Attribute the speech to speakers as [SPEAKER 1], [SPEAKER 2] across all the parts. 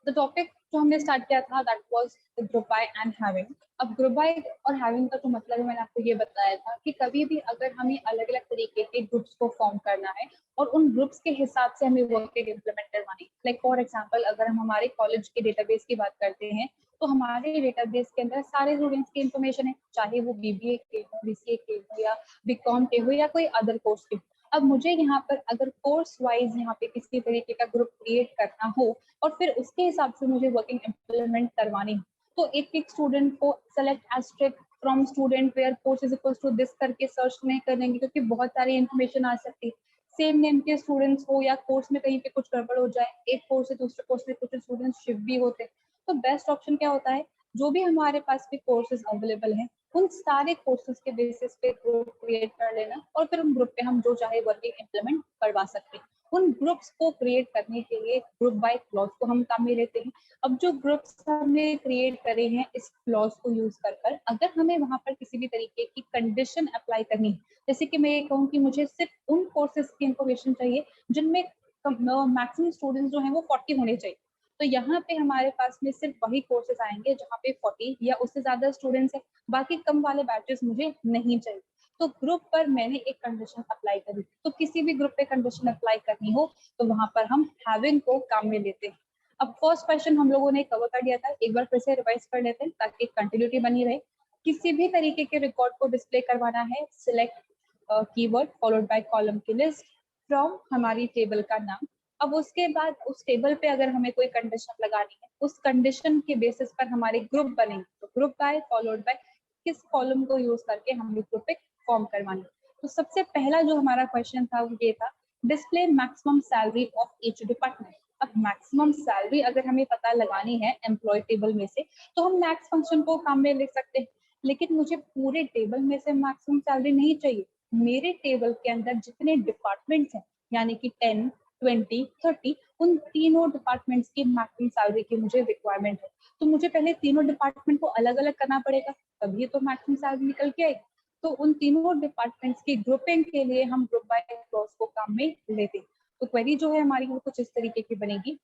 [SPEAKER 1] The topic जो हमने start किया था that was group by and having. अब ग्रुप बाय और हैविंग का जो मतलब है मैंने आपको ये बताया था कि कभी भी अगर हमें अलग अलग तरीके के ग्रुप्स को फॉर्म करना है और उन ग्रुप्स के हिसाब से हमें वर्किंग इम्प्लीमेंट करवानी, लाइक फॉर एग्जांपल अगर हम हमारे कॉलेज के डेटाबेस की बात करते हैं तो हमारे डेटाबेस के अंदर सारे स्टूडेंट्स की इन्फॉर्मेशन है, चाहे वो बीबीए के हो, बीसीए के हो या बीकॉम के हो या कोई अदर कोर्स के हो। अब मुझे यहाँ पर अगर कोर्स वाइज यहाँ पे किसी तरीके का ग्रुप क्रिएट करना हो और फिर उसके हिसाब से मुझे वर्किंग इम्प्लीमेंट करवानी हो, तो एक स्टूडेंट को select asterisk from student where course is equals to this करके सर्च नहीं करेंगे, क्योंकि बहुत सारी इन्फॉर्मेशन आ सकती है। सेम नेम के स्टूडेंट्स हो या कोर्स में कहीं पे कुछ गड़बड़ हो जाए, एक कोर्स से दूसरे कोर्स में कुछ स्टूडेंट्स शिफ्ट भी होते हैं, तो बेस्ट ऑप्शन क्या होता है, जो भी हमारे पास भी कोर्सेज अवेलेबल हैं उन सारे कोर्सेज के बेसिस पे ग्रुप क्रिएट कर लेना और फिर उन ग्रुप पे हम जो चाहे वर्किंग इम्प्लीमेंट करवा सकते हैं। उन ग्रुप्स को क्रिएट करने के लिए ग्रुप बाय क्लॉज को हम काम में लेते हैं। अब जो ग्रुप्स हमने क्रिएट करे हैं इस क्लॉज को यूज कर अगर हमें वहां पर किसी भी तरीके की कंडीशन अप्लाई करनी है, जैसे कि मैं ये कहूँ कि मुझे सिर्फ उन कोर्सेज की इंफॉर्मेशन चाहिए जिनमें मैक्सिमम स्टूडेंट्स जो है वो 40 होने चाहिए, तो यहाँ पे हमारे पास में सिर्फ वही कोर्सेज आएंगे जहाँ पे 40 या उससे ज्यादा स्टूडेंट्स है, बाकी कम वाले बैचेस मुझे नहीं चाहिए। तो ग्रुप पर मैंने एक कंडीशन अप्लाई करी, तो किसी भी ग्रुप पे कंडीशन अप्लाई करनी हो तो वहां पर हम हैविंग को काम में लेते हैं। अब फर्स्ट क्वेश्चन हम लोगों ने कवर कर दिया था, एक बार फिर से रिवाइज कर लेते हैं ताकि कंटिन्यूटी बनी रहे। किसी भी तरीके के रिकॉर्ड को डिस्प्ले करवाना है, select keyword followed by column की लिस्ट फ्रॉम हमारी टेबल का नाम। अब उसके बाद उस टेबल पे अगर हमें कोई कंडीशन लगानी है, उस कंडीशन के बेसिस पर हमारे ग्रुप बनेंगे, तो ग्रुप बाय फॉलोड बाय किस कॉलम को यूज करके हम ग्रुप पे फॉर्म करवानी। तो सबसे पहला जो हमारा क्वेश्चन था वो ये था, display maximum salary of each department. अब मैक्सिमम सैलरी अगर हमें पता लगानी है एम्प्लॉय टेबल में से तो हम मैक्स फंक्शन को काम में ले सकते हैं, लेकिन मुझे पूरे टेबल में से मैक्सिमम सैलरी नहीं चाहिए। मेरे टेबल के अंदर जितने डिपार्टमेंट्स हैं यानी कि 10, 20, 30, उन तीनों डिपार्टमेंट्स की मैक्सिमम सैलरी की मुझे रिक्वायरमेंट है, तो मुझे पहले तीनों डिपार्टमेंट को अलग अलग करना पड़ेगा, तभी तो मैक्सिमम सैलरी निकल के आएगी। तो उन तीनों डिपार्टमेंट्स की ग्रुपिंग के लिए हम ग्रुप बाय क्लॉज को काम में लेते हैं। तो क्वेरी जो है हमारी वो कुछ इस तरीके की बनेगी,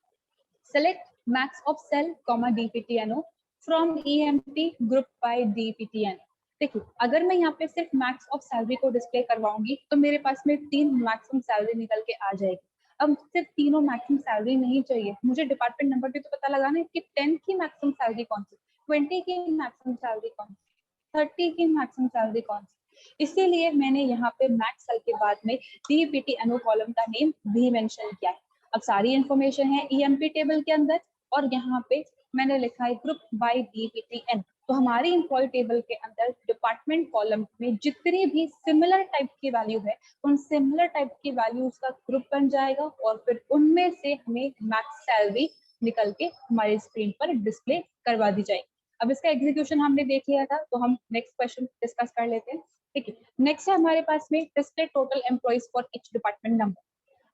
[SPEAKER 1] select max of sal comma DPTNO from EMP group by DPTNO. देखिए अगर मैं यहाँ पे सिर्फ मैक्स ऑफ सैलरी को डिस्प्ले करवाऊंगी तो मेरे पास में 3 मैक्सिमम सैलरी निकल के आ जाएगी। अब सिर्फ तीनों मैक्सिमम सैलरी नहीं चाहिए, मुझे डिपार्टमेंट नंबर भी तो पता लगाना है कि 10 की मैक्सिमम सैलरी कौन सी, 20 की मैक्सिमम सैलरी कौन सी, 30 की मैक्सिमम सैलरी कौन सी। इसीलिए मैंने यहाँ पे मैक्स सेल के बाद में डीपीटीएनओ कॉलम का नेम भी मेंशन किया है। अब सारी इंफॉर्मेशन है ईएमपी टेबल के अंदर और यहाँ पे मैंने लिखा है ग्रुप बाय डीपीटीएन। तो हमारी एम्प्लॉय टेबल के अंदर डिपार्टमेंट कॉलम में जितनी भी सिमिलर टाइप की वैल्यू है उन सिमिलर टाइप की वैल्यूज का ग्रुप बन जाएगा और फिर उनमें से हमें मैक्स सैलरी निकल के हमारी स्क्रीन पर डिस्प्ले करवा दी जाएगी। अब इसका एग्जीक्यूशन हमने देख लिया था, तो हम नेक्स्ट क्वेश्चन डिस्कस कर लेते हैं। ठीक है, नेक्स्ट है हमारे पास में display total employees for each department number.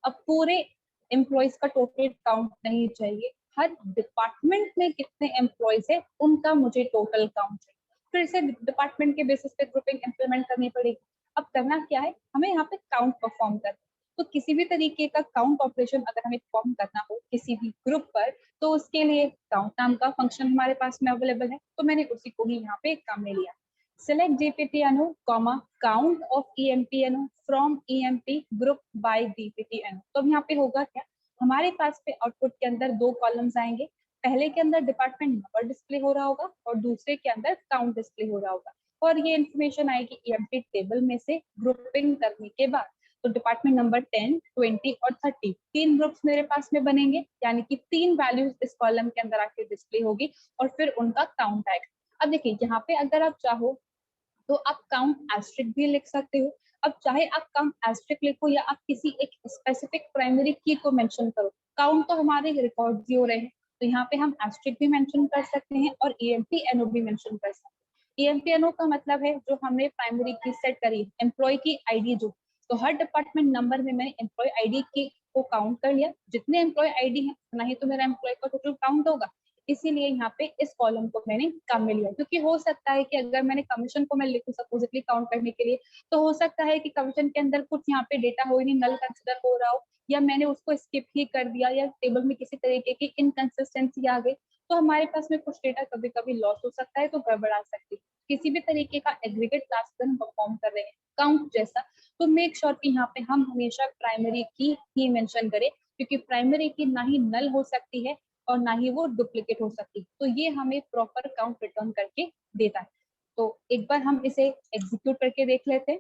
[SPEAKER 1] अब पूरे एम्प्लॉइज का टोटल काउंट नहीं चाहिए, हर डिपार्टमेंट में कितने एम्प्लॉइज है उनका मुझे टोटल काउंट चाहिए। फिर से डिपार्टमेंट के बेसिस पे ग्रुपिंग इंप्लीमेंट करनी पड़ेगी। अब करना क्या है, हमें यहाँ पे काउंट परफॉर्म करना, तो किसी भी तरीके का काउंट ऑपरेशन अगर हमें परफॉर्म करना हो किसी भी ग्रुप पर तो उसके लिए काउंट नाम का फंक्शन हमारे पास में अवेलेबल है, तो मैंने उसी को ही यहाँ पे काम में लिया। Select GPTNO, count of EMPNO from EMP group by DPTNO। तो अब यहाँ पे होगा क्या, हमारे पास पे आउटपुट के अंदर दो कॉलम्स आएंगे, पहले के अंदर डिपार्टमेंट नंबर डिस्प्ले हो रहा होगा और दूसरे के अंदर काउंट डिस्प्ले हो रहा होगा, और ये इन्फॉर्मेशन आएगी ईएमपी टेबल में से ग्रुपिंग करने के बाद। तो डिपार्टमेंट नंबर 10, 20 और 30 तीन ग्रुप्स मेरे पास में बनेंगे, यानी कि तीन वैल्यूज इस कॉलम के अंदर आके डिस्प्ले होगी और फिर उनका काउंट आएगा। अब देखिए यहाँ पे अगर आप चाहो तो आप काउंट एस्ट्रिक भी लिख सकते हो। अब चाहे आप काउंट एस्ट्रिक लिखो या आप किसी एक स्पेसिफिक प्राइमरी की को मेंशन करो, काउंट तो हमारे रिकॉर्ड भी हो रहे हैं, तो यहाँ पे हम एस्ट्रिक भी मेंशन कर सकते हैं और ईएमपीएनओ भी मेंशन कर सकते हैं। ईएमपीएनओ का मतलब है जो हमने प्राइमरी की सेट करी, एम्प्लॉय की आईडी जो, तो हर डिपार्टमेंट नंबर में मैंने एम्प्लॉय आईडी की को काउंट कर लिया, जितने एम्प्लॉय आईडी है उतना ही तो मेरा एम्प्लॉय का टोटल काउंट होगा। इसीलिए यहाँ पे इस कॉलम को मैंने काम में लिया, क्योंकि हो सकता है कि अगर मैंने कमीशन को मैं लिखूं सपोजिटली काउंट करने के लिए, तो हो सकता है कि कमीशन के अंदर कुछ यहाँ पे डेटा हो ही नहीं, नल कंसिडर हो रहा हो, या मैंने उसको स्किप ही कर दिया, या टेबल में किसी तरीके की इनकंसिस्टेंसी आ गई, तो हमारे पास में कुछ डेटा कभी कभी लॉस हो सकता है, तो गड़बड़ा सकती है। किसी भी तरीके का एग्रीगेट टास्क हम परफॉर्म कर रहे हैं काउंट जैसा, तो मेक श्योर कि यहाँ पे हम हमेशा प्राइमरी की ही मेंशन करें, क्योंकि प्राइमरी की ना ही नल हो सकती है और ना ही वो डुप्लीकेट हो सकती है, तो ये हमें प्रॉपर काउंट रिटर्न करके देता है। तो एक बार हम इसे एग्जीक्यूट करके देख लेते हैं।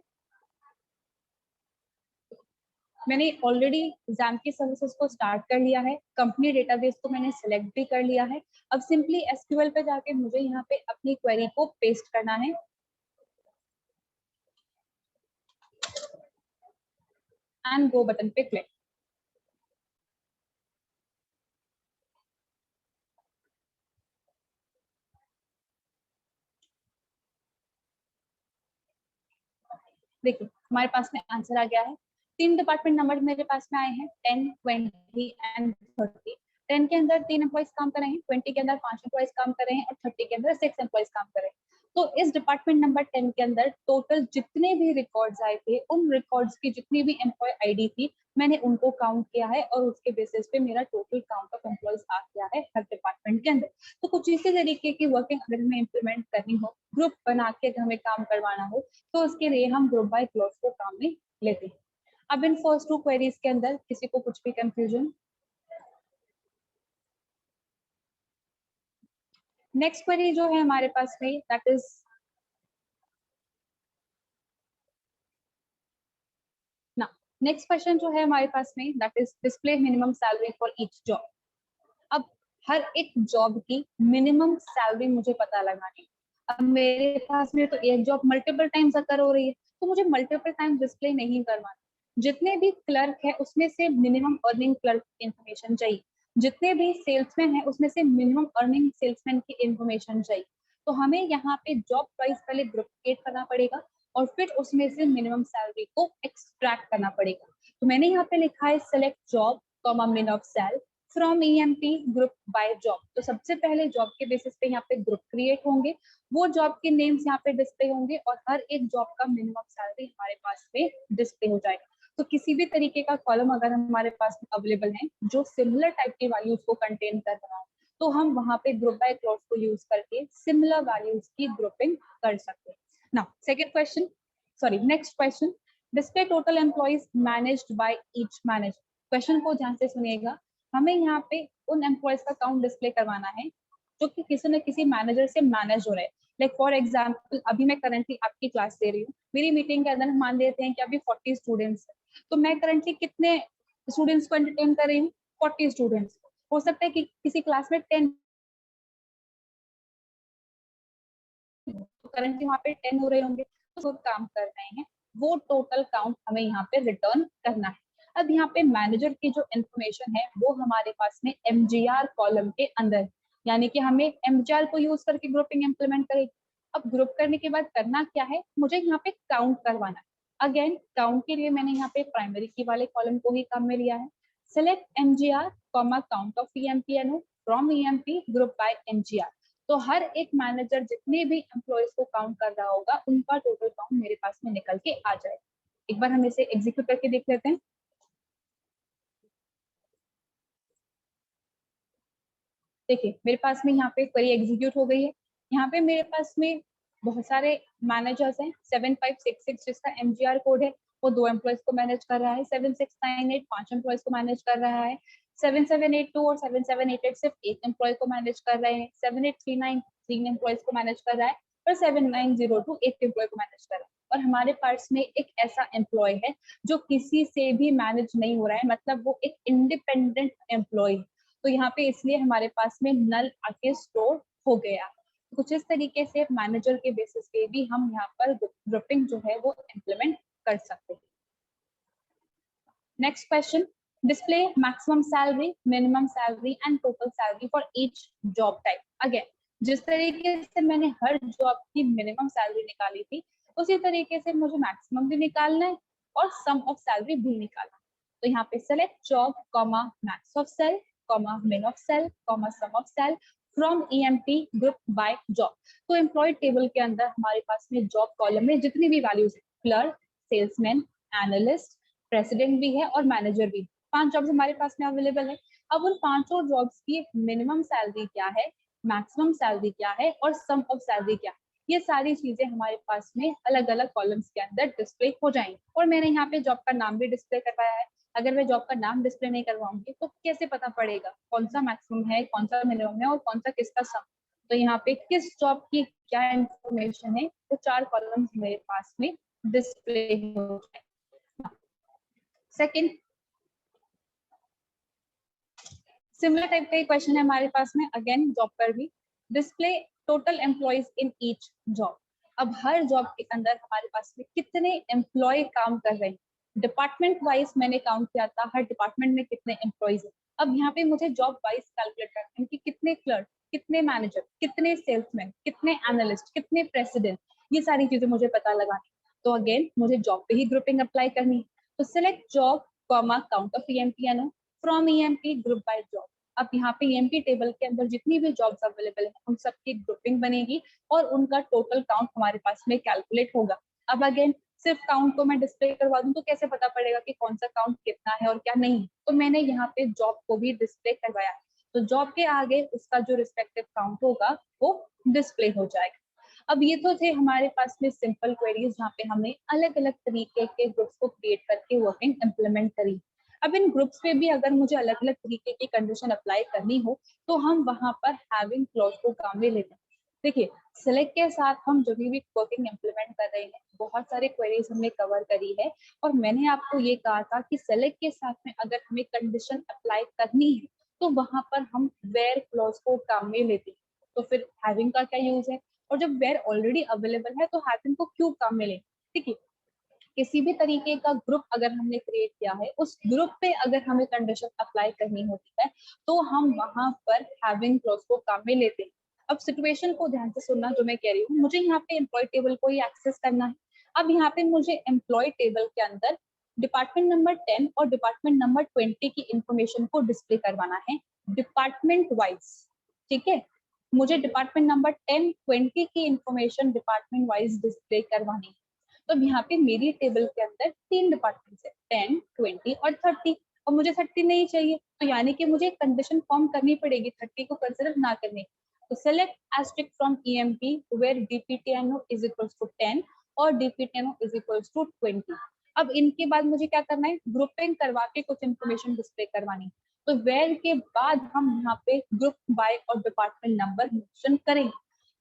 [SPEAKER 1] मैंने ऑलरेडी एग्जाम की सर्विसेज को स्टार्ट कर लिया है, कंपनी डेटाबेस को मैंने सिलेक्ट भी कर लिया है। अब सिंपली एसक्यूएल पे जाके मुझे यहाँ पे अपनी क्वेरी को पेस्ट करना है एंड गो बटन पे क्लिक। देखिए हमारे पास में आंसर आ गया है। 3 डिपार्टमेंट नंबर मेरे पास में आए हैं, 10, 20 एंड 30। 10 के अंदर 3 एम्प्लॉइज काम कर रहे हैं, 20 के अंदर 5 एम्प्लॉइज काम कर रहे हैं और 30 के अंदर 6 एम्प्लॉइज काम कर रहे हैं। तो इस डिपार्टमेंट नंबर 10 के अंदर टोटल जितने भी रिकॉर्ड्स आए थे, उन रिकॉर्ड्स की जितनी भी एम्प्लॉय आईडी थी, मैंने उनको काउंट किया है और उसके बेसिस पे मेरा टोटल काउंट ऑफ एम्प्लॉइज आ गया है हर डिपार्टमेंट के अंदर। तो कुछ इसी तरीके की वर्किंग अगर हमें इम्प्लीमेंट करनी हो, ग्रुप बना के अगर हमें काम करवाना हो, तो उसके लिए हम ग्रुप बाय क्लॉज को काम में लेते हैं। अब इन फर्स्ट 2 क्वेरीज के अंदर किसी को कुछ भी कंफ्यूजन? नेक्स्ट क्वेरी जो है हमारे पास में दैट इज ना, नेक्स्ट क्वेश्चन जो है हमारे पास में that is display minimum salary for each job. अब हर एक जॉब की मिनिमम सैलरी मुझे पता लगानी है। अब मेरे पास में तो एक जॉब मल्टीपल टाइम्स अकर हो रही है, तो मुझे मल्टीपल टाइम डिस्प्ले नहीं करवाना। जितने भी क्लर्क है उसमें से मिनिमम अर्निंग क्लर्क इंफॉर्मेशन चाहिए, जितने भी सेल्समैन है उसमें से मिनिमम अर्निंग सेल्समैन की इंफॉर्मेशन चाहिए। तो हमें यहाँ पे जॉब वाइज पहले ग्रुप क्रिएट करना पड़ेगा और फिर उसमें से मिनिमम सैलरी को एक्सट्रैक्ट करना पड़ेगा। तो मैंने यहाँ पे लिखा है select job comma min of sal from EMP group by job. तो सबसे पहले जॉब के बेसिस पे यहाँ पे ग्रुप क्रिएट होंगे, वो जॉब के नेम्स यहाँ पे डिस्प्ले होंगे और हर एक जॉब का मिनिमम सैलरी हमारे पास में डिस्प्ले हो जाएगा। तो किसी भी तरीके का कॉलम अगर हमारे पास अवेलेबल है जो सिमिलर टाइप की वैल्यूज को कंटेन कर रहा है, तो हम वहां पे ग्रुप बाय क्लॉज को यूज करके सिमिलर वैल्यूज की ग्रुपिंग कर सकते हैं। Now second question, sorry next question, display total employees managed by each manager. Question को ध्यान से सुनिएगा। हमें यहाँ पे उन एम्प्लॉयज का काउंट डिस्प्ले करवाना है जो कि किसी न किसी मैनेजर से मैनेज हो रहे हैं। लाइक फॉर एग्जाम्पल अभी मैं करंटली आपकी क्लास दे रही हूँ, मेरी मीटिंग के अंदर मान लेते हैं कि अभी 40 स्टूडेंट्स हैं, तो मैं करंटली कितने स्टूडेंट्स को एंटरटेन कर रही हूँ? 40 स्टूडेंट्स। हो सकता है कि किसी क्लास में 10, तो करंटली वहाँ पे 10 हो रहे होंगे, तो काम कर रहे हैं, वो टोटल काउंट हमें यहाँ पे रिटर्न करना है। अब यहाँ पे मैनेजर की जो इन्फॉर्मेशन है वो हमारे पास में MGR कॉलम के अंदर, यानी कि हमें MGR को यूज करके ग्रुपिंग इंप्लीमेंट करेगी। अब ग्रुप करने के बाद करना क्या है, मुझे यहाँ पे काउंट करवाना है। अगेन काउंट के लिए मैंने यहाँ पे प्राइमरी की वाले कॉलम को ही काम में लिया है। Select MGR comma count of EMPNO from EMP group by MGR। तो हर एक मैनेजर जितने भी एम्प्लॉयज को काउंट कर रहा होगा उनका टोटल काउंट मेरे पास में निकल के आ जाएगा। एक बार हम इसे एग्जीक्यूट करके देख लेते हैं। देखिए मेरे पास में यहाँ पे क्वेरी एग्जीक्यूट हो गई है। यहाँ पे मेरे पास में बहुत सारे मैनेजर्स हैं। 7566 जिसका MGR कोड है वो 2 एम्प्लॉयज को मैनेज कर रहा है। 7698 5 एम्प्लॉयज को मैनेज कर रहा है। 7782 और 7788 सिर्फ एक एम्प्लॉय को मैनेज कर रहे हैं। 7839 3 एम्प्लॉयज को मैनेज कर रहा है और 7902 एक एम्प्लॉय को मैनेज कर रहा है। और हमारे पास में एक ऐसा एम्प्लॉय है जो किसी से भी मैनेज नहीं हो रहा है, मतलब वो एक इंडिपेंडेंट एम्प्लॉय। तो यहाँ पे इसलिए हमारे पास में नल आके स्टोर हो गया। कुछ इस तरीके से मैनेजर के बेसिस पे भी हम यहाँ पर ग्रुपिंग जो है वो इम्प्लीमेंट कर सकते हैं। Next question, display maximum salary, minimum salary and total salary for each job type. Again जिस तरीके से मैंने हर जॉब की मिनिमम सैलरी निकाली थी, उसी तरीके से मुझे मैक्सिमम भी निकालना है और सम ऑफ सैलरी भी निकालना है। तो यहाँ पे select job comma max of sal comma min of sal comma sum of sal from EMP group by job. तो एम्प्लॉय टेबल के अंदर हमारे पास में जॉब कॉलम में जितनी भी वैल्यूज है, क्लर्क, सेल्समैन, एनालिस्ट, प्रेसिडेंट भी है और मैनेजर भी, 5 जॉब्स हमारे पास में अवेलेबल है। अब उन 5 जॉब्स की मिनिमम सैलरी क्या है, मैक्सिमम सैलरी क्या है और सम ऑफ सैलरी क्या है, ये सारी चीजें हमारे पास में अलग अलग कॉलम्स के अंदर डिस्प्ले हो जाएंगी। और मैंने यहाँ पे जॉब का नाम भी डिस्प्ले करवाया है। अगर मैं जॉब का नाम डिस्प्ले नहीं करवाऊंगी तो कैसे पता पड़ेगा कौन सा मैक्सिमम है, कौन सा मिनिमम है और कौन सा किसका सम। तो यहाँ पे किस जॉब की क्या इंफॉर्मेशन है वो 4 कॉलम्स मेरे पास में डिस्प्ले हो जाए। सेकेंड, सिमिलर टाइप का क्वेश्चन है हमारे पास में, अगेन जॉब पर भी, display total employees in each job. अब हर जॉब के अंदर हमारे पास में कितने एम्प्लॉय काम कर रहे हैं, डिपार्टमेंट वाइज मैंने काउंट किया था हर डिपार्टमेंट में कितने एम्प्लॉयज हैं। अब यहाँ पे मुझे जॉब वाइज कैलकुलेट करते हैं कि कितने क्लर्क, कितने मैनेजर, कितने सेल्समैन, कितने एनालिस्ट, कितने प्रेसिडेंट, ये सारी चीजें मुझे पता लगानी। तो अगेन मुझे जॉब पे ही ग्रुपिंग अप्लाई करनी है। तो select job comma count of EMP from EMP group by job. अब यहाँ पे EMP टेबल के अंदर जितनी भी जॉब्स अवेलेबल है उन सबकी ग्रुपिंग बनेगी और उनका टोटल काउंट हमारे पास में कैलकुलेट होगा। अब अगेन सिर्फ काउंट को मैं डिस्प्ले करवा दूं तो कैसे पता पड़ेगा कि कौन सा काउंट कितना है और क्या नहीं। तो मैंने यहाँ पे जॉब को भी डिस्प्ले करवाया, तो जॉब के आगे उसका जो रिस्पेक्टिव काउंट होगा वो डिस्प्ले हो जाएगा। अब ये तो थे हमारे पास में सिंपल क्वेरीज जहाँ पे हमने अलग अलग तरीके के ग्रुप्स को क्रिएट करके वर्किंग इम्प्लीमेंट करी। अब इन ग्रुप्स पे भी अगर मुझे अलग अलग तरीके की कंडीशन अप्लाई करनी हो तो हम वहां पर हैविंग क्लॉज को काम में लेते हैं। देखिए, सेलेक्ट के साथ हम जब भी वर्किंग इम्प्लीमेंट कर रहे हैं बहुत सारे क्वेरीज हमने कवर करी है और मैंने आपको ये कहा था कि सेलेक्ट के साथ में अगर हमें कंडीशन अप्लाई करनी है तो वहां पर हम वेयर क्लॉज को काम में लेते हैं। तो फिर हैविंग का क्या यूज है, और जब वेयर ऑलरेडी अवेलेबल है तो हैविंग को क्यों काम में लें। ठीक है, किसी भी तरीके का ग्रुप अगर हमने क्रिएट किया है उस ग्रुप पे अगर हमें कंडीशन अप्लाई करनी होती है तो हम वहां पर हैविंग क्लॉज को काम में लेते हैं। अब सिचुएशन को ध्यान से सुनना जो मैं कह रही हूँ, मुझे यहाँ पे एम्प्लॉय टेबल को ही एक्सेस करना है। अब यहाँ पे मुझे एम्प्लॉय टेबल के अंदर डिपार्टमेंट नंबर 10 और डिपार्टमेंट नंबर 20 की इंफॉर्मेशन को डिस्प्ले करवाना है डिपार्टमेंट वाइज। ठीक है, मुझे डिपार्टमेंट नंबर 10, 20 की इंफॉर्मेशन डिपार्टमेंट वाइज डिस्प्ले करवानी है। तो यहाँ पे मेरी टेबल के अंदर 3 डिपार्टमेंट्स है, 10, 20 और 30, और मुझे 30 नहीं चाहिए तो यानी कि मुझे कंडीशन फॉर्म करनी पड़ेगी 30 को कंसिडर ना करने। तो select asterisk from EMP where DPTNO is equals to 10 और DPTNO इज इक्वल्स टू 20। अब इनके बाद मुझे क्या करना है, ग्रुपिंग करवा के कुछ इंफॉर्मेशन डिस्प्ले करवानी। तो वेयर के बाद हम यहाँ पे ग्रुप बाय और डिपार्टमेंट नंबर मेंशन करेंगे।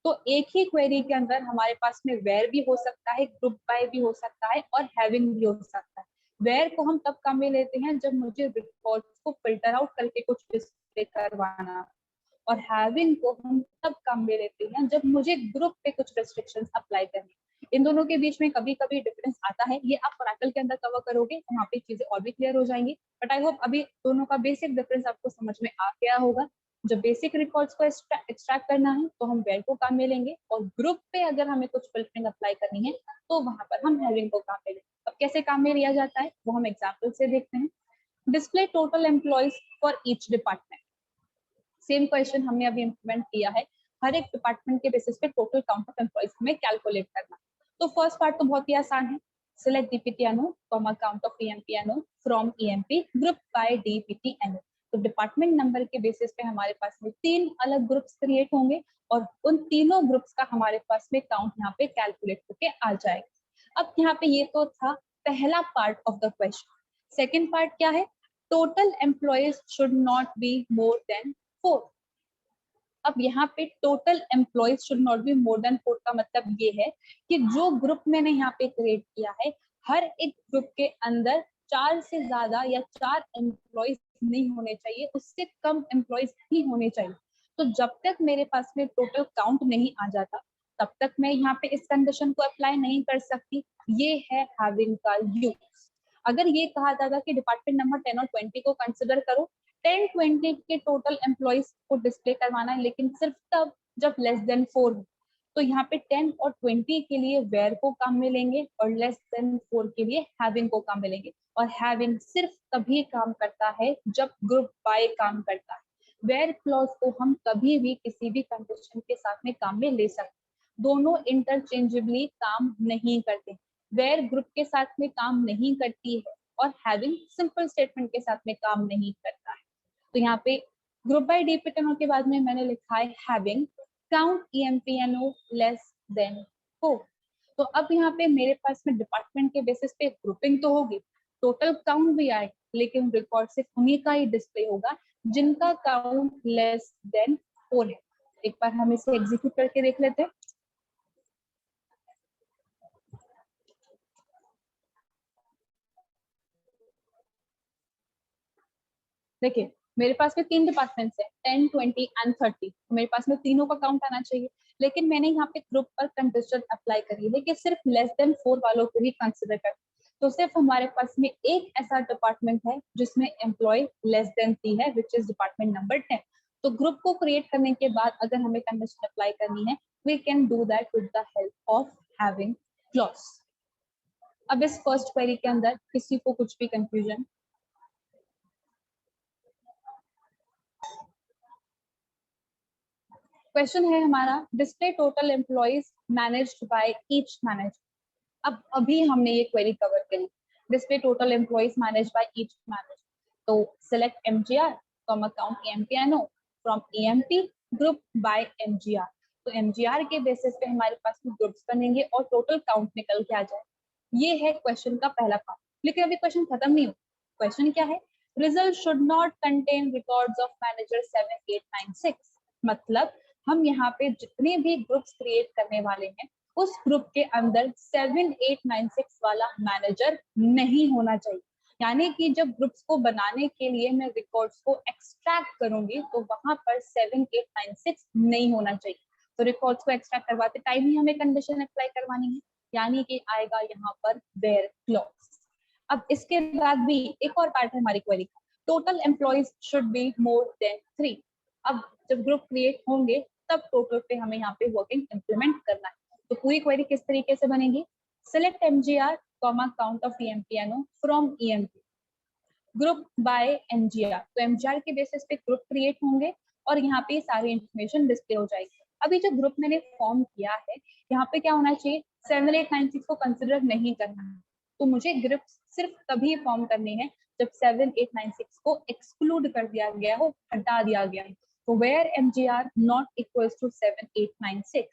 [SPEAKER 1] तो एक ही क्वेरी के अंदर हमारे पास में वेयर भी हो सकता है, ग्रुप बाय भी हो सकता है और हैविंग भी हो सकता है। वेयर को हम तब काम में लेते हैं जब मुझे रिकॉर्ड्स को फिल्टर आउट करके कुछ डिस्प्ले करवाना, और हैविंग को हम तब काम में लेते हैं जब मुझे ग्रुप पे कुछ रेस्ट्रिक्शंस अप्लाई करनी। इन दोनों के बीच में कभी कभी डिफरेंस आता है, ये आप ओरेकल के अंदर कवर करोगे तो वहाँ पे चीजें और भी क्लियर हो जाएंगी। बट आई होप अभी दोनों का बेसिक डिफरेंस आपको समझ में आ गया होगा। जब बेसिक रिकॉर्ड्स को एक्सट्रैक्ट करना है तो हम वेयर को काम में लेंगे, और ग्रुप पे अगर हमें कुछ फिल्टरिंग अप्लाई करनी है तो वहां पर हम हैविंग को काम में लेंगे। अब कैसे काम में लिया जाता है वो हम एग्जाम्पल से देखते हैं। Display total employees for each department. Same question हमने अभी इम्प्लीमेंट किया है, हर एक डिपार्टमेंट के बेसिस पे टोटल काउंट ऑफ एम्प्लॉयज हमें कैलकुलेट करना। तो फर्स्ट पार्ट तो बहुत ही आसान है, select DPTNO count of EMP from EMP group bye DPTNO। तो डिपार्टमेंट नंबर के बेसिस पे हमारे पास में 3 अलग ग्रुप्स क्रिएट होंगे और उन तीनों ग्रुप्स का हमारे पास में काउंट यहाँ पे कैलकुलेट होके आ जाएगा। अब यहाँ पे ये तो था पहला part of the question. Second part क्या है, total employees should not be more than 4। अब यहाँ पे total employees should not be more than 4 का मतलब ये है कि जो ग्रुप मैंने यहाँ पे क्रिएट किया है हर एक ग्रुप के अंदर 4 से ज्यादा या 4 एम्प्लॉयज नहीं होने चाहिए, उससे कम एम्प्लॉयज ही होने चाहिए। तो जब तक मेरे पास में टोटल काउंट नहीं आ जाता तब तक मैं यहाँ पे इस कंडीशन को अप्लाई नहीं कर सकती। ये है हैविंग का यूज। अगर ये कहा जाता कि डिपार्टमेंट नंबर 10 और 20 को कंसिडर करो, 10, 20 के टोटल एम्प्लॉयज को डिस्प्ले करवाना है लेकिन सिर्फ तब जब लेस देन 4 हो। तो यहाँ पे 10 और 20 के लिए वेयर को काम में लेंगे और लेस देन 4 के लिए हैविंग को काम में लेंगे। और हैविंग सिर्फ तभी काम करता है जब ग्रुप बाय काम करता है। वेयर क्लॉज को हम कभी भी किसी भी कंडीशन के साथ में काम में ले सकते, दोनों इंटरचेंजेबली काम नहीं करते। वेयर ग्रुप के साथ में काम नहीं करती है और हैविंग सिंपल स्टेटमेंट के साथ में काम नहीं करता है। तो यहाँ पे ग्रुप बाय डिपेंडेंट के बाद में मैंने लिखा है having count EMPNO less than 4। तो अब यहाँ पे मेरे पास में डिपार्टमेंट के बेसिस पे ग्रुपिंग तो होगी, टोटल काउंट भी आए, लेकिन रिकॉर्ड सिर्फ उन्हीं का ही डिस्प्ले होगा जिनका काउंट लेस देन 4 है। एक बार हम इसे एग्जीक्यूट करके देख लेते हैं। देखिए मेरे पास में 3 डिपार्टमेंट्स है 10, 20 एंड 30। तो मेरे पास में तीनों का काउंट आना चाहिए, लेकिन मैंने यहाँ पे ग्रुप पर कंडीशन अप्लाई करी है कि सिर्फ लेस देन 4 वालों को ही कंसिडर कर। तो सिर्फ हमारे पास में एक ऐसा डिपार्टमेंट है जिसमें एम्प्लॉय लेस देन 3 है, विच इज डिपार्टमेंट नंबर 10। तो ग्रुप को क्रिएट करने के बाद अगर हमें कंडीशन अप्लाई करनी है, we can do that with the help of having clause. अब इस फर्स्ट क्वेरी के अंदर किसी को कुछ भी कंफ्यूजन? क्वेश्चन है हमारा display total employees managed by each manager. अब अभी हमने ये क्वेरी कवर करी, display total employees managed by each manager. तो select MGR from account EMPNO from EMP group by MGR। तो MGR के बेसिस पे हमारे पास ग्रुप्स बनेंगे और टोटल काउंट निकल के आ जाए। ये है क्वेश्चन का पहला पार्ट। लेकिन अभी क्वेश्चन खत्म नहीं हुआ। क्वेश्चन क्या है? Result should not contain records of manager 7, 8, 9, 6। मतलब हम यहाँ पे जितने भी ग्रुप्स क्रिएट करने वाले हैं, उस ग्रुप के अंदर 7, 8, 9, 6 वाला मैनेजर नहीं होना चाहिए। यानी कि जब ग्रुप्स को बनाने के लिए मैं रिकॉर्ड्स को एक्सट्रैक्ट करूंगी तो वहां पर 7, 8, 9, 6 नहीं होना चाहिए। तो रिकॉर्ड्स को एक्सट्रैक्ट करवाते टाइम ही हमें कंडीशन अप्लाई करवानी है, यानी कि आएगा यहाँ पर वेयर क्लॉज। अब इसके बाद भी एक और पार्ट है हमारी क्वेरी का, total employees should be more than 3। अब जब ग्रुप क्रिएट होंगे तब टोटल पे हमें यहाँ पे वर्किंग इंप्लीमेंट करना है। तो पूरी क्वेरी किस तरीके से बनेगी? Select MGR count of EMPNO from EMP group by MGR। तो MGR के बेसिस पे ग्रुप क्रिएट होंगे और यहाँ पे सारी इंफॉर्मेशन डिस्प्ले हो जाएगी। अभी जो ग्रुप मैंने फॉर्म किया है, यहाँ पे क्या होना चाहिए? 7, 8, 9, 6 को कंसिडर नहीं करना है। तो मुझे ग्रुप सिर्फ तभी फॉर्म करने हैं जब 7, 8, 9, 6 को एक्सक्लूड कर दिया गया हो, हटा दिया गया है। तो where MGR not equals to 7, 8, 9, 6,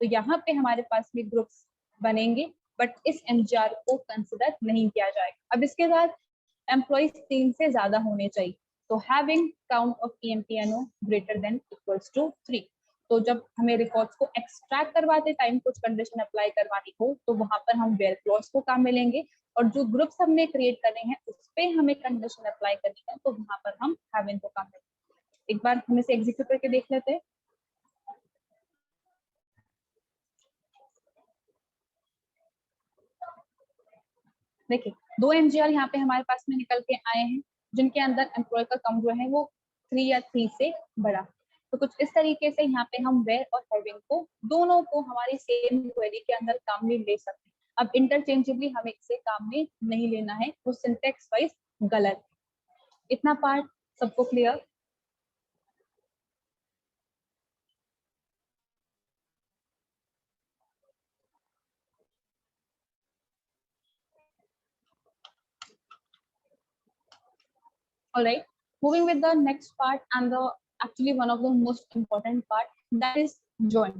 [SPEAKER 1] तो यहाँ पे हमारे पास में ग्रुप्स बनेंगे, बट इस MGR को कंसिडर नहीं किया जाएगा। अब इसके बाद एम्प्लॉइज 3 से ज्यादा होने चाहिए। तो having count of EMPNO greater than equals to 3। तो जब हमें रिकॉर्ड्स को एक्सट्रैक्ट करवाते टाइम कुछ कंडीशन अप्लाई करवानी हो तो वहां पर हम वेयर क्लॉज को काम में लेंगे, और जो ग्रुप्स हमने क्रिएट करने हैं उस पे हमें कंडीशन अप्लाई करनी है तो वहां पर हम हैविंग को काम में लेंगे। एक बार हम इसे एग्जीक्यूट करके देख लेते हैं। देखिए 2 MGR यहाँ पे हमारे पास में निकल के आए हैं जिनके अंदर एम्प्लॉय का काउंट जो है वो 3 या 3 से बड़ा। तो कुछ इस तरीके से यहाँ पे हम वेयर और हैविंग को दोनों को हमारी सेम क्वेरी के अंदर काम में ले सकते हैं। अब इंटरचेंजेबली हमें इसे काम में नहीं लेना है, वो सिंटेक्स वाइज गलत है। इतना पार्ट सबको clear? Alright, moving with the next part and the actually one of the most important part, that is join।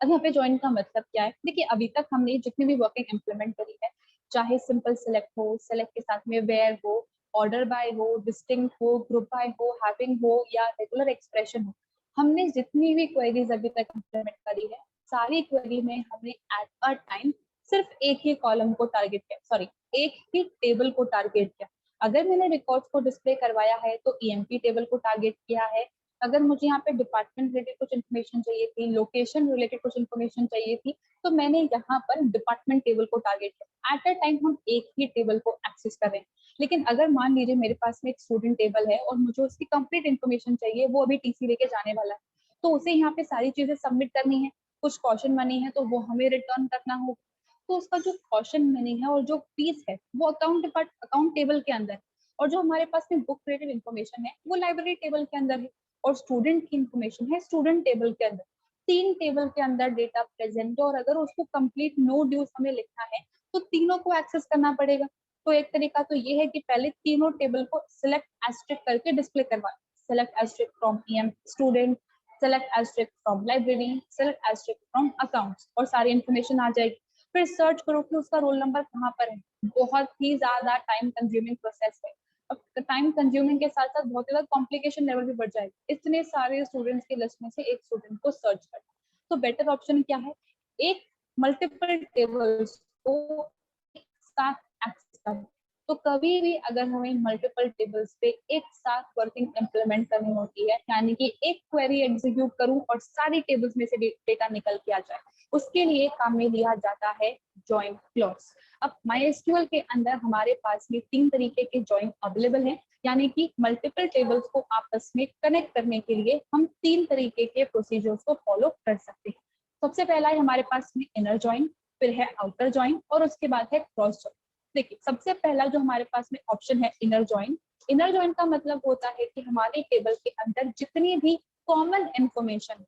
[SPEAKER 1] अब यहाँ पे ज्वाइन का मतलब क्या है? देखिए अभी तक हमने जितनी भी वर्किंग इम्प्लीमेंट करी है, चाहे सिंपल सेलेक्ट हो, सेलेक्ट के साथ में वेयर हो, ऑर्डर बाय हो, डिस्टिंक्ट हो, ग्रुप बाय हो, हैविंग हो या रेगुलर एक्सप्रेशन हो, हमने जितनी भी क्वेरीज अभी तक इम्प्लीमेंट करी है, सारी क्वेरी में हमने एट अ टाइम सिर्फ एक ही कॉलम को टारगेट किया, सॉरी एक ही टेबल को टारगेट किया। अगर मैंने रिकॉर्ड्स को डिस्प्ले करवाया है तो EMP टेबल को टारगेट किया है। अगर मुझे यहाँ पे डिपार्टमेंट रिलेटेड कुछ इन्फॉर्मेशन चाहिए थी, लोकेशन रिलेटेड कुछ इन्फॉर्मेशन चाहिए थी, तो मैंने यहाँ पर डिपार्टमेंट टेबल को टारगेट किया। एट अ टाइम हम एक ही टेबल को एक्सेस कर रहे हैं। लेकिन अगर मान लीजिए मेरे पास में एक स्टूडेंट टेबल है और मुझे उसकी कंप्लीट इन्फॉर्मेशन चाहिए, वो अभी TC लेके जाने वाला है, तो उसे यहाँ पे सारी चीजें सबमिट करनी है, कुछ कॉशन मनी है तो वो हमें रिटर्न करना होगा। तो उसका जो कॉशन मनी है और जो फीस है वो अकाउंट टेबल के अंदर, और जो हमारे पास में बुक रिलेटेड इन्फॉर्मेशन है वो लाइब्रेरी टेबल के अंदर है। और स्टूडेंट की इंफॉर्मेशन है स्टूडेंट टेबल के अंदर। 3 टेबल के अंदर डेटा प्रेजेंट है और अगर उसको कंप्लीट नो ड्यूज हमें लिखना है तो तीनों को एक्सेस करना पड़ेगा। तो एक तरीका तो ये है कि पहले तीनों टेबल को सिलेक्ट एस्ट्रिक्ट करके डिस्प्ले करवाएं। Select asterisk from em student, select asterisk from library, select asterisk from accounts, और सारी इन्फॉर्मेशन आ जाएगी। फिर सर्च करो कि उसका रोल नंबर कहाँ पर है। बहुत ही ज्यादा टाइम कंज्यूमिंग प्रोसेस है। अब टाइम कंज्यूमिंग के साथ साथ बहुत ज्यादा कॉम्प्लिकेशन लेवल भी बढ़ जाएगा। इतने सारे स्टूडेंट्स की लिस्ट में से एक स्टूडेंट को सर्च करना, तो बेटर ऑप्शन क्या है, एक मल्टीपल टेबल्स को एक साथ एक्सेस करना। तो कभी भी अगर हमें मल्टीपल टेबल्स पे एक साथ वर्किंग इम्प्लीमेंट करनी होती है, यानी कि एक क्वेरी एग्जीक्यूट करूं और सारी टेबल्स में से डेटा निकल के आ जाए, उसके लिए काम में लिया जाता है जॉइन क्लॉज। अब MySQL के अंदर हमारे पास में 3 तरीके के जॉइन अवेलेबल हैं, यानी कि मल्टीपल टेबल्स को आपस में कनेक्ट करने के लिए हम 3 तरीके के प्रोसीजर्स को फॉलो कर सकते हैं। सबसे पहला है हमारे पास में इनर जॉइन, फिर है आउटर जॉइन और उसके बाद है क्रॉस जॉइन। देखिए, सबसे पहला जो हमारे पास में ऑप्शन है इनर जॉइन। इनर जॉइन का मतलब होता है कि हमारे टेबल के अंदर जितनी भी कॉमन इंफॉर्मेशन,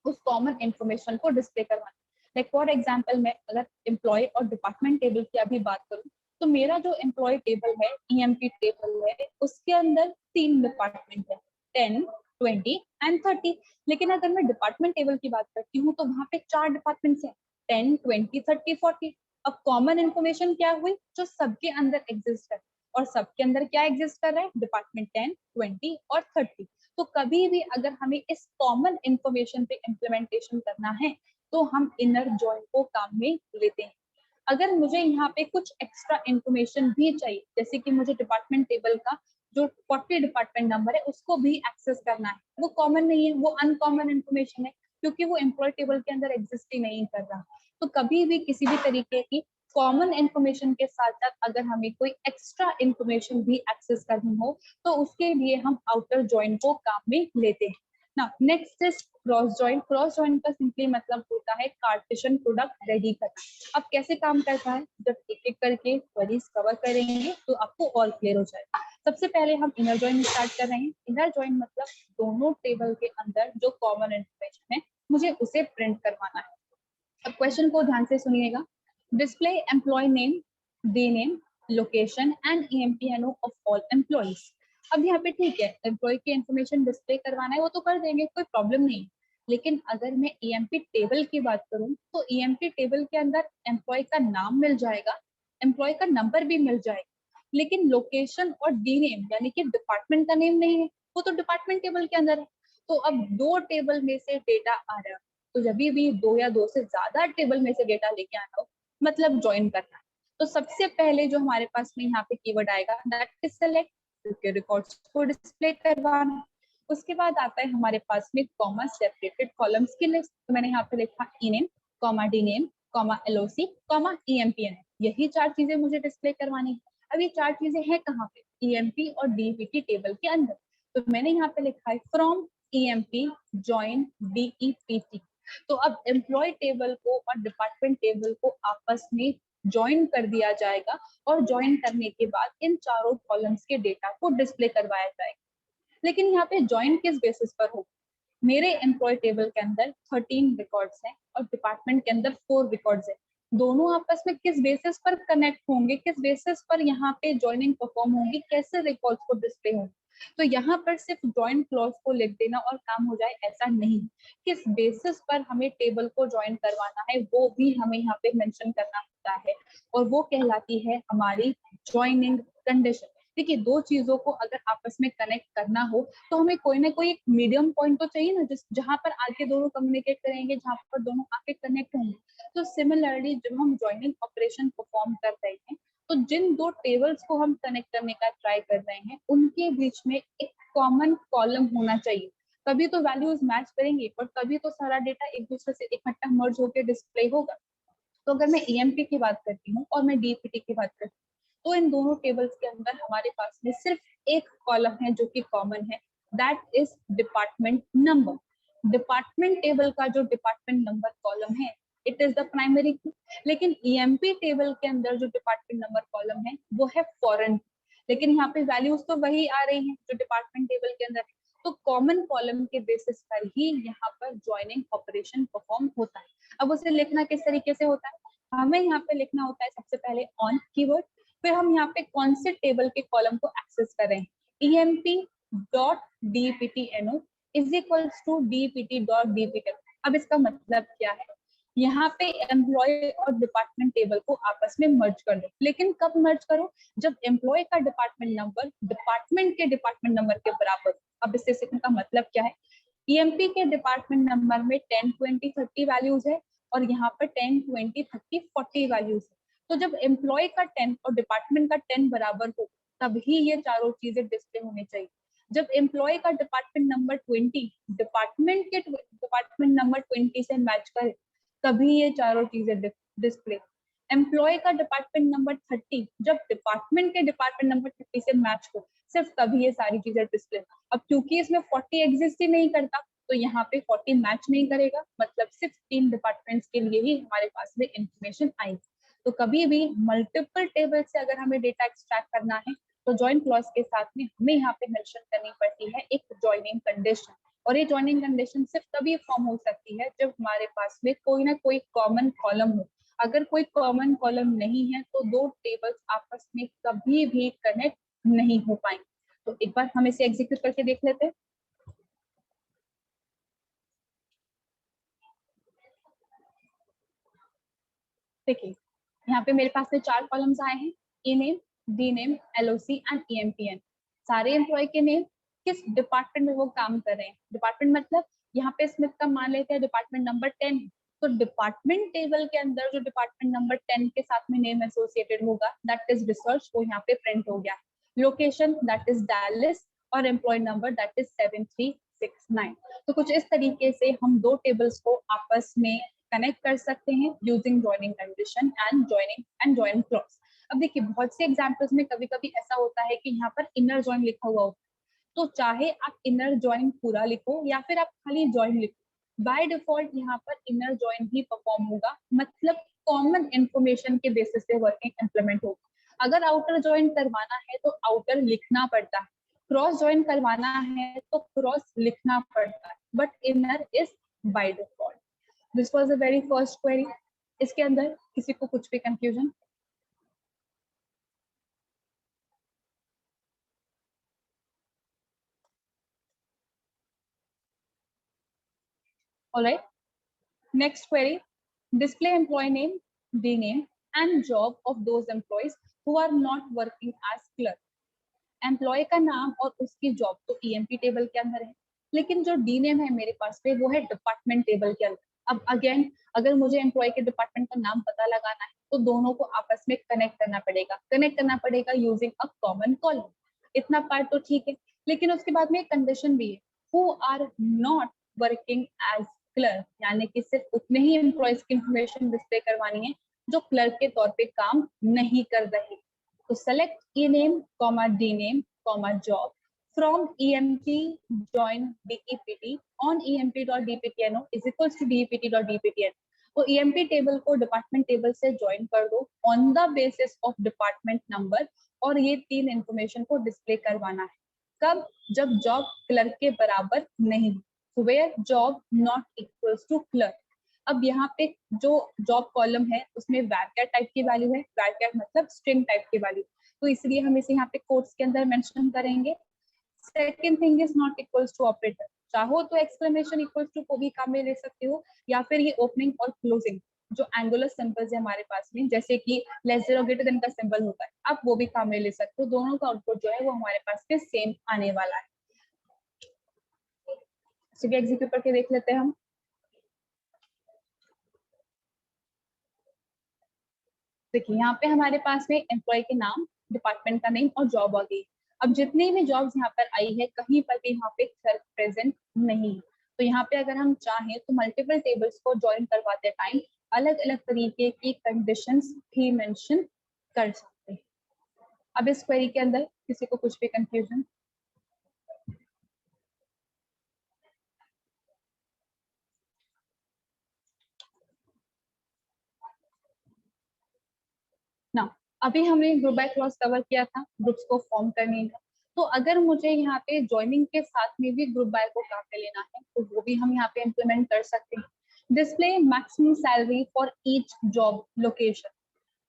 [SPEAKER 1] उस कॉमन इंफॉर्मेशन को डिस्प्ले करवाना। लाइक फॉर एग्जांपल, मैं अगर एम्प्लॉय और डिपार्टमेंट टेबल की अभी बात करूं, तो मेरा जो एम्प्लॉय टेबल है, ईएमपी टेबल है, उसके अंदर 3 डिपार्टमेंट है, 10, 20 एंड 30। लेकिन अगर मैं डिपार्टमेंट टेबल की बात करती हूँ तो वहां पे 4 डिपार्टमेंट्स हैं, 10, 20, 30, 40। अब कॉमन इन्फॉर्मेशन क्या हुई, जो सबके अंदर एग्जिस्ट है, और सबके अंदर क्या एग्जिस्ट कर रहा है, डिपार्टमेंट 10, 20 और 30। तो कभी भी अगर हमें इस कॉमन इंफॉर्मेशन पे इम्प्लीमेंटेशन करना है तो हम इनर जॉइन को काम में लेते हैं। अगर मुझे यहाँ पे कुछ एक्स्ट्रा इंफॉर्मेशन भी चाहिए, जैसे कि मुझे डिपार्टमेंट टेबल का जो 40 डिपार्टमेंट नंबर है उसको भी एक्सेस करना है, वो कॉमन नहीं है, वो अनकॉमन इंफॉर्मेशन है, क्योंकि वो एम्प्लॉय टेबल के अंदर एग्जिस्ट ही नहीं कर रहा। तो कभी भी किसी भी तरीके की कॉमन इंफॉर्मेशन के साथ साथ अगर हमें कोई एक्स्ट्रा इंफॉर्मेशन भी एक्सेस करनी हो तो उसके लिए हम आउटर जॉइन को काम में लेते हैं ना। Next is cross join. Cross join का सिंपली मतलब होता है कार्टेशियन प्रोडक्ट रेडी करना। अब कैसे काम करता है, जब एक एक करके क्वेरीज कवर करेंगे तो आपको और क्लियर हो जाएगा। सबसे पहले हम इनर जॉइन स्टार्ट कर रहे हैं। इनर जॉइन मतलब दोनों टेबल के अंदर जो कॉमन इंफॉर्मेशन है मुझे उसे प्रिंट करवाना है। अब क्वेश्चन को ध्यान से सुनिएगा। Display employee name, D name, location and EMPNO of all employees. अब यहाँ पे ठीक है, एम्प्लॉय की इंफॉर्मेशन डिस्प्ले करवाना है वो तो कर देंगे, कोई प्रॉब्लम नहीं। लेकिन अगर मैं EMP टेबल की बात करूं तो EMP टेबल के अंदर एम्प्लॉय का नाम मिल जाएगा, एम्प्लॉय का नंबर भी मिल जाएगा, लेकिन लोकेशन और डी नेम यानी कि डिपार्टमेंट का नेम नहीं है, वो तो डिपार्टमेंट टेबल के अंदर है। तो अब 2 टेबल में से डेटा आ रहा है, तो जब भी 2 या 2 से ज्यादा टेबल में से डेटा लेके आना हो मतलब ज्वाइन करना है, तो सबसे पहले जो हमारे पास में यहाँ पे कीवर्ड आएगा दैट इज सेलेक्ट, क्योंकि रिकॉर्ड्स को डिस्प्ले करवाना। उसके बाद आता है हमारे पास में कॉमा सेपरेटेड कॉलम्स की लिस्ट। तो मैंने यहाँ पे लिखा E name, comma D name, comma LOC, comma EMPN। यही 4 चीजें मुझे डिस्प्ले करवानी है। अब ये 4 चीजें हैं कहाँ पे, EMP और DPT टेबल के अंदर। तो मैंने यहाँ पे लिखा है फ्रॉम EMP join DEPT। तो अब एम्प्लॉय टेबल को और डिपार्टमेंट टेबल को आपस में ज्वाइन कर दिया जाएगा और ज्वाइन करने के बाद इन चारों कॉलम्स के डेटा को डिस्प्ले करवाया जाएगा। लेकिन यहाँ पे ज्वाइन किस बेसिस पर होगा, मेरे एम्प्लॉय टेबल के अंदर 13 रिकॉर्ड्स हैं और डिपार्टमेंट के अंदर 4 रिकॉर्ड्स हैं। दोनों आपस में किस बेसिस पर कनेक्ट होंगे, किस बेसिस पर यहाँ पे ज्वाइनिंग परफॉर्म होगी, कैसे रिकॉर्ड्स को डिस्प्ले होंगे। तो यहाँ पर सिर्फ ज्वाइन क्लॉज को लिख देना और काम हो जाए ऐसा नहीं, किस बेसिस पर हमें टेबल को ज्वाइन करवाना है वो भी हमें यहाँ पे मेंशन करना होता है, और वो कहलाती है हमारी ज्वाइनिंग कंडीशन। देखिए, 2 चीजों को अगर आपस में कनेक्ट करना हो तो हमें कोई ना कोई एक मीडियम पॉइंट तो चाहिए ना, जिस जहां पर आके दोनों कम्युनिकेट करेंगे, जहां पर दोनों आके कनेक्ट होंगे। तो सिमिलरली जब हम ज्वाइनिंग ऑपरेशन परफॉर्म कर रहे हैं तो जिन 2 टेबल्स को हम कनेक्ट करने का ट्राई कर रहे हैं उनके बीच में एक कॉमन कॉलम होना चाहिए, तभी तो वैल्यूज मैच करेंगे और तभी तो सारा डेटा एक दूसरे से इकट्ठा मर्ज होकर डिस्प्ले होगा। तो अगर मैं EMP की बात करती हूँ और मैं DPT की बात करती हूँ तो इन दोनों टेबल्स के अंदर हमारे पास में सिर्फ एक कॉलम है जो कि कॉमन है, that is department number. Department table का जो डिपार्टमेंट नंबर कॉलम है इट इज द प्राइमरी की, लेकिन EMP टेबल के अंदर जो डिपार्टमेंट नंबर कॉलम है वो है फॉरेन। लेकिन यहाँ पे वैल्यूज तो वही आ रही हैं जो डिपार्टमेंट टेबल के अंदर है। तो कॉमन कॉलम के बेसिस पर ही यहाँ पर ज्वाइनिंग ऑपरेशन परफॉर्म होता है। अब उसे लिखना किस तरीके से होता है, हमें यहाँ पे लिखना होता है सबसे पहले ऑन कीवर्ड, फिर हम यहाँ पे कौन से टेबल के कॉलम को एक्सेस कर रहे हैं, emp.dptno is equals to dpt.dptno। अब इसका मतलब क्या है, यहाँ पे एम्प्लॉय और डिपार्टमेंट टेबल को आपस में मर्ज कर दो, लेकिन कब मर्ज करो, जब एम्प्लॉय का डिपार्टमेंट नंबर डिपार्टमेंट के डिपार्टमेंट नंबर के बराबर। अब इससे सीखने का मतलब क्या है, ईएमपी के डिपार्टमेंट नंबर में 10, 20, 30 वैल्यूज है और यहाँ पर 10, 20, 30, 40 वैल्यूज है। तो जब एम्प्लॉय का 10 और डिपार्टमेंट का 10 बराबर हो तभी ये चारों चीजें डिस्प्ले होनी चाहिए। जब एम्प्लॉय का डिपार्टमेंट नंबर 20 डिपार्टमेंट के डिपार्टमेंट नंबर 20 से मैच करे तभी ये चारों चीजें डिस्प्ले। एम्प्लॉय का डिपार्टमेंट नंबर 30 जब डिपार्टमेंट के डिपार्टमेंट नंबर 30 से मैच हो सिर्फ तभी ये सारी चीजें डिस्प्ले। अब क्योंकि इसमें 40 एग्जिस्ट ही नहीं करता तो यहाँ पे 40 मैच नहीं करेगा, मतलब सिर्फ 3 डिपार्टमेंट्स के लिए ही हमारे पास में इंफॉर्मेशन आएगी। तो कभी भी मल्टीपल टेबल से अगर हमें डेटा एक्सट्रैक्ट करना है तो ज्वाइन क्लॉज के साथ में हमें यहाँ पे मेंशन करनी पड़ती है एक ज्वाइनिंग कंडीशन। और ये ज्वाइनिंग कंडीशन सिर्फ तभी फॉर्म हो सकती है जब हमारे पास में कोई ना कोई कॉमन कॉलम हो। अगर कोई कॉमन कॉलम नहीं है तो दो टेबल्स आपस में कभी भी कनेक्ट नहीं हो पाएंगे। तो एक बार हम इसे एग्जीक्यूट करके देख लेते हैं। देखिए यहाँ पे मेरे पास में 4 कॉलम्स आए हैं, E name, D name, LOC and EMPN. सारे एम्प्लॉय के नेम, किस डिपार्टमेंट में वो काम कर रहे हैं, डिपार्टमेंट मतलब यहाँ पे स्मिथ का मान लेते हैं डिपार्टमेंट नंबर 10 है तो डिपार्टमेंट टेबल के अंदर जो डिपार्टमेंट नंबर 10 के साथ में नेम एसोसिएटेड होगा दैट इज रिसर्च, वो यहाँ पे प्रिंट हो गया। लोकेशन दैट इज डैलिस और एम्प्लॉय नंबर दैट इज 7369। तो कुछ इस तरीके से हम दो टेबल्स को आपस में कनेक्ट कर सकते हैं using joining condition and join clause. अब देखिए बहुत से एग्जांपल्स में कभी कभी ऐसा होता है कि यहाँ पर इनर ज्वाइन लिखा हुआ होता है, तो चाहे आप इनर ज्वाइन पूरा लिखो या फिर आप खाली ज्वाइन लिखो, बाय डिफॉल्ट यहाँ पर इनर ज्वाइन ही परफॉर्म होगा, मतलब कॉमन इंफॉर्मेशन के बेसिस पे वर्किंग इंप्लीमेंट होगा। अगर आउटर ज्वाइन करवाना है तो आउटर लिखना पड़ता है, क्रॉस ज्वाइन करवाना है तो क्रॉस लिखना पड़ता है, but inner is by default. This was the very first query. इसके अंदर किसी को कुछ भी confusion? Alright, next query, display employee name, d name and job of those employees who are not working as clerk। Employee का नाम और उसकी जॉब तो ईएमपी टेबल के अंदर है, लेकिन जो डी नेम है मेरे पास पे वो है डिपार्टमेंट टेबल के अंदर। अब अगेन अगर मुझे एम्प्लॉय के डिपार्टमेंट का नाम पता लगाना है तो दोनों को आपस में कनेक्ट करना पड़ेगा यूजिंग अ कॉमन कॉलम। इतना पार्ट तो ठीक है, लेकिन उसके बाद में एक कंडीशन भी है, who are not working as clerk, यानी कि सिर्फ उतने ही एम्प्लॉयज की इंफॉर्मेशन डिस्प्ले करवानी है जो क्लर्क के तौर पे काम नहीं कर रहे। तो select ename, d name, job from emp join dept on emp.dptno is equals to dept.dptno। तो emp टेबल को डिपार्टमेंट टेबल से ज्वाइन कर दो on the basis of department number और ये तीन इंफॉर्मेशन को डिस्प्ले करवाना है। कब? जब जॉब क्लर्क के बराबर नहीं, where job not equals to clerk. अब यहाँ पे जो जॉब कॉलम है उसमें वैरचैर टाइप की वैल्यू है, वैरचैर मतलब स्ट्रिंग टाइप की वैल्यू, तो इसलिए हम इसे यहाँ पे कोट्स के अंदर मेंशन करेंगे। Second thing is not equals to operator, चाहो तो एक्सक्लेमेशन इक्वल्स टू को भी काम में ले सकते हो या फिर ये ओपनिंग और क्लोजिंग जो एंगुलर सिंबल्स है हमारे पास में जैसे कि लेस देन और ग्रेटर देन का सिंबल होता है आप वो भी काम में ले सकते हो। दोनों का आउटपुट जो है वो हमारे पास में सेम आने वाला है। इसे भी एग्जीक्यूट करके देख लेते हैं हम। देखिए यहाँ पे हमारे पास में एम्प्लॉय के नाम, डिपार्टमेंट का नेम और जॉब आ गई। अब जितनी भी जॉब्स यहाँ पर आई है कहीं पर भी यहाँ पे क्लर्क प्रेजेंट नहीं है, तो यहाँ पे अगर हम चाहें तो मल्टीपल टेबल्स को ज्वाइन करवाते टाइम अलग अलग तरीके की कंडीशंस भी मेंशन कर सकते हैं। अब इस क्वेरी के अंदर किसी को कुछ भी कंफ्यूजन? ना, अभी हमने ग्रुप बाय क्लॉज कवर किया था, ग्रुप्स को फॉर्म करने का। तो अगर मुझे यहाँ पे ज्वाइनिंग के साथ में भी ग्रुप बाय को काम पे लेना है तो वो भी हम यहाँ पे इम्प्लीमेंट कर सकते हैं। Display maximum salary for each job location,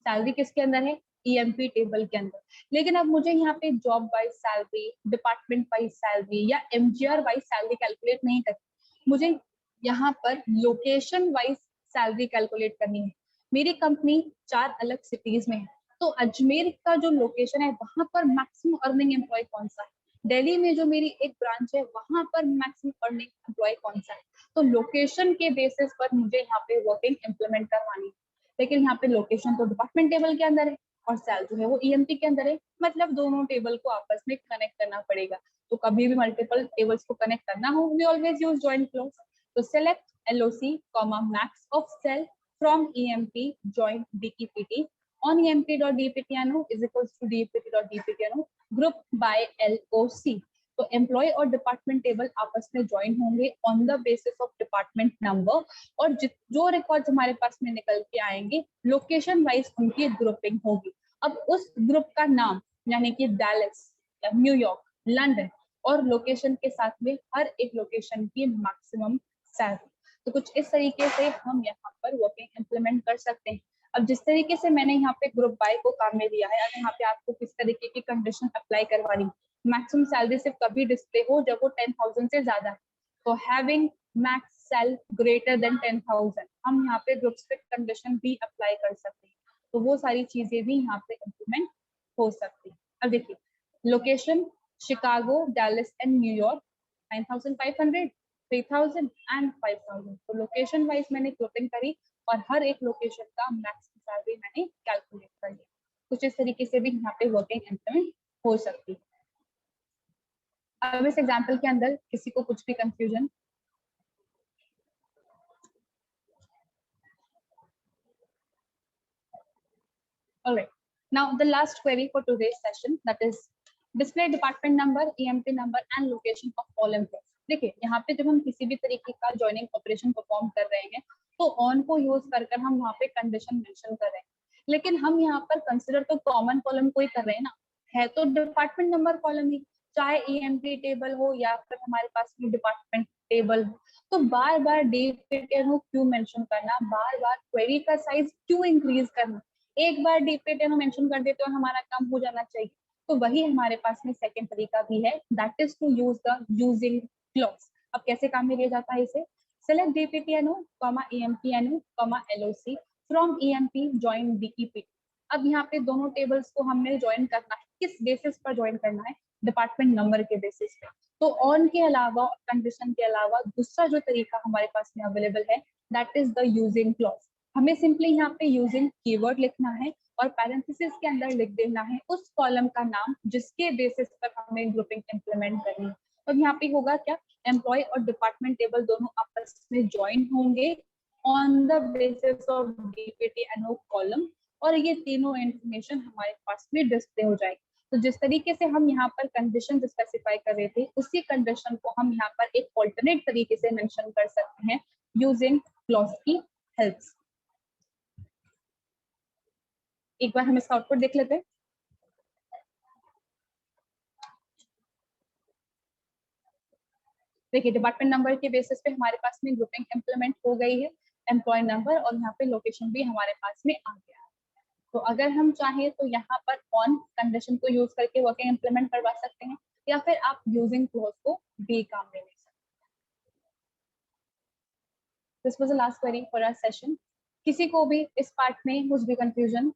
[SPEAKER 1] salary किसके अंदर है, ईएमपी टेबल के अंदर। लेकिन अब मुझे यहाँ पे job wise salary, department wise salary या एमजीआर वाइज सैलरी कैलकुलेट नहीं करनी, मुझे यहाँ पर लोकेशन वाइज सैलरी कैलकुलेट करनी है। मेरी कंपनी 4 अलग सिटीज में है, तो अजमेर का जो लोकेशन है वहां पर मैक्सिमम अर्निंग एम्प्लॉय कौन सा है, दिल्ली में जो मेरी एक ब्रांच है वहां पर मैक्सिमम अर्निंग एम्प्लॉय कौन सा है। तो लोकेशन के बेसिस पर मुझे यहाँ पे वर्किंग इम्प्लीमेंट करवानी है। लेकिन यहाँ पे लोकेशन तो डिपार्टमेंट टेबल के अंदर है और सेल जो है वो ईएमपी के अंदर है, मतलब दोनों टेबल को आपस में कनेक्ट करना पड़ेगा। तो कभी भी मल्टीपल टेबल्स को कनेक्ट करना हो, we always use joint clause. तो select LOC comma max of sal from EMP joint DEPT on emp.dptno is equals to dpt.dptno group by LOC। तो एम्प्लॉय और डिपार्टमेंट टेबल आपस में ज्वाइन होंगे on the basis of department number, और जो records हमारे पास में निकल के आएंगे लोकेशन वाइज उनकी ग्रुपिंग होगी। अब उस ग्रुप का नाम यानी कि डैलस या न्यूयॉर्क, लंदन और लोकेशन के साथ में हर एक लोकेशन की मैक्सिमम सैलरी। तो कुछ इस तरीके से हम यहाँ पर वर्किंग इम्प्लीमेंट कर सकते हैं। अब जिस तरीके से मैंने यहाँ पे ग्रुप बाय को काम में लिया है, अब यहाँ पे आपको किस तरीके की कंडीशन अप्लाई करवानी, मैक्सिमम सैलरी सिर्फ कभी डिस्प्ले हो जब वो 10,000 से ज्यादा है। तो having max sal greater than 10,000, हम यहाँ पे ग्रुप स्ट्रिक्ट कंडीशन भी अप्लाई कर सकते हैं। तो वो सारी चीजें भी यहाँ पे इम्प्लीमेंट हो सकती है। अब देखिए location Chicago, Dallas and New York, 9,500, 3,000 and 5,000। तो लोकेशन वाइज मैंने ग्रुपिंग करी और हर एक लोकेशन का मैक्सिमम सैलरी मैंने कैलकुलेट कर लिया। कुछ इस तरीके से भी यहाँ पे वर्किंग इम्प्लीमेंट हो सकती है। अब इस एग्जाम्पल के अंदर किसी को कुछ भी confusion? Alright. Now the last query for today's session, that is display department number, EMP number and location of all employees. देखिए यहाँ पे जब हम किसी भी तरीके का ज्वाइनिंग ऑपरेशन परफॉर्म कर रहे हैं तो ऑन को यूज कर हम वहाँ पे कंडीशन मेंशन कर रहे हैं, लेकिन हम यहाँ पर कंसिडर तो कॉमन कॉलम को ही कर रहे हैं ना, है तो डिपार्टमेंट नंबर कॉलम ही, चाहे ईएमपी टेबल हो या फिर हमारे पास में डिपार्टमेंट टेबल हो। तो बार बार डीपीटीएन क्यों मेंशन करना, बार बार क्वेरी का साइज क्यों इंक्रीज करना, एक बार डीपीटीएन मेंशन कर देते और हमारा काम हो जाना चाहिए। तो वही हमारे पास में सेकंड तरीका भी है, that is to use the using clause. अब कैसे काम में लिया जाता है इसे, select DPTNO, EMPNO, LOC from EMP join DEP. अब यहाँ पे दोनों टेबल्स को हमने ज्वाइन करना है, किस बेसिस पर ज्वाइन करना है, डिपार्टमेंट नंबर के बेसिस पे। तो ऑन के अलावा कंडीशन के अलावा दूसरा जो तरीका हमारे पास में अवेलेबल है that is the using clause. हमें सिंपली यहाँ पे यूजिंग कीवर्ड लिखना है और पैरेंथेसिस के अंदर लिख देना है उस कॉलम का नाम जिसके बेसिस पर हमें ग्रुपिंग इंप्लीमेंट करनी है। तो यहाँ पे होगा क्या, एम्प्लॉय और डिपार्टमेंट टेबल दोनों आपस में ज्वाइन होंगे on the basis of DPTNO column, और ये तीनों इंफॉर्मेशन हमारे पास में डिस्प्ले हो जाएगी। तो जिस तरीके से हम यहाँ पर कंडीशन स्पेसिफाई कर रहे थे उसी कंडीशन को हम यहाँ पर एक ऑल्टरनेट तरीके से मेंशन कर सकते हैं यूजिंग क्लॉज की हेल्प। एक बार हम इसका आउटपुट देख लेते हैं। देखिए डिपार्टमेंट नंबर के बेसिस पे हमारे पास में ग्रुपिंग इम्प्लीमेंट हो गई है, एम्प्लॉय नंबर और यहाँ पे लोकेशन भी हमारे पास में आ गया है। तो अगर हम चाहें तो यहाँ पर ऑन कंडीशन को यूज करके वर्किंग इम्प्लीमेंट करवा सकते हैं या फिर आप यूजिंग क्लोज को भी काम में ले सकते हैं। This was the last query for our session. किसी को भी इस पार्ट में कुछ भी कंफ्यूजन?